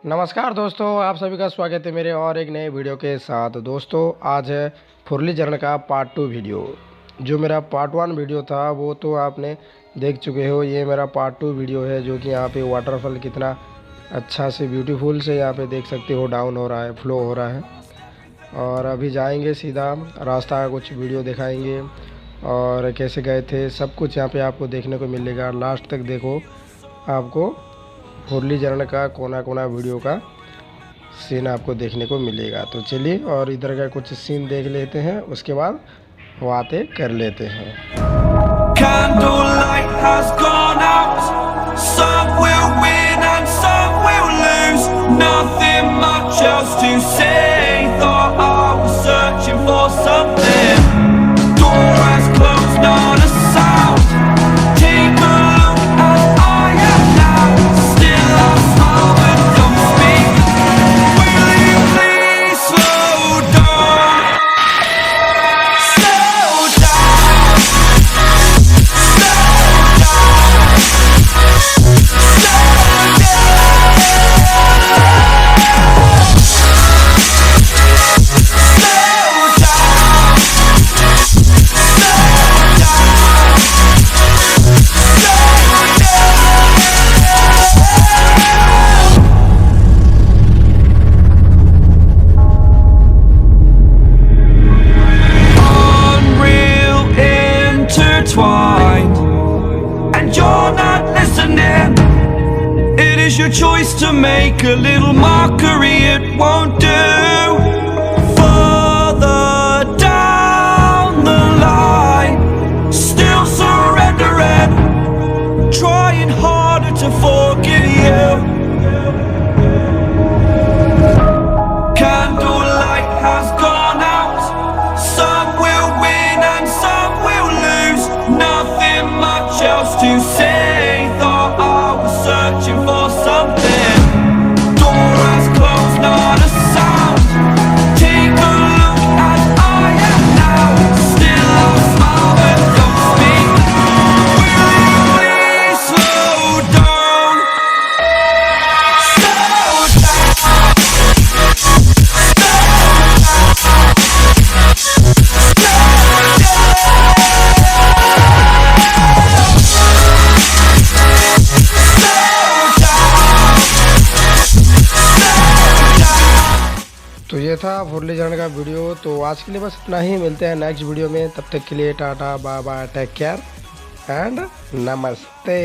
नमस्कार दोस्तों, आप सभी का स्वागत है मेरे और एक नए वीडियो के साथ। दोस्तों आज है फुरलीहरण का पार्ट 2 वीडियो। जो मेरा पार्ट 1 वीडियो था वो तो आपने देख चुके हो। ये मेरा पार्ट 2 वीडियो है जो कि यहाँ पे वाटरफॉल कितना अच्छा से ब्यूटीफुल से यहाँ पे देख सकते हो, डाउन हो रहा है, फ्लो हो रहा है। और अभी जाएंगे सीधा, रास्ता का कुछ वीडियो दिखाएंगे और कैसे गए थे, सब कुछ यहाँ पे आपको देखने को मिलेगा। लास्ट तक देखो, आपको फुरलीहरण का कोना कोना वीडियो का सीन आपको देखने को मिलेगा। तो चलिए और इधर का कुछ सीन देख लेते हैं, उसके बाद बातें कर लेते हैं। Candlelight has gone out. Some will win and some will lose. Nothing much else to say. Thought I was searching for something. Door has closed, not a sound. Take a look at aaya now. Still I smile but don't speak. Will you please slow down? Slow down. And you're not listening. It is your choice to make a little mockery, it won't do. Further down the line, still surrendering, trying harder to forgive you. Candlelight has gone out. Some will win and some will lose. Nothing much else to say. Thought I was searching for something. Door has closed, not a sound. Take a look at aaya now. Still I smile but don't speak. Will you please slow down? Slow down. तो ये था फुरलीहरण का video. तो आज के लिए बस इतना ही, मिलते हैं नेक्स्ट वीडियो में। तब तक के लिए tata bye bye, take care and नमस्ते।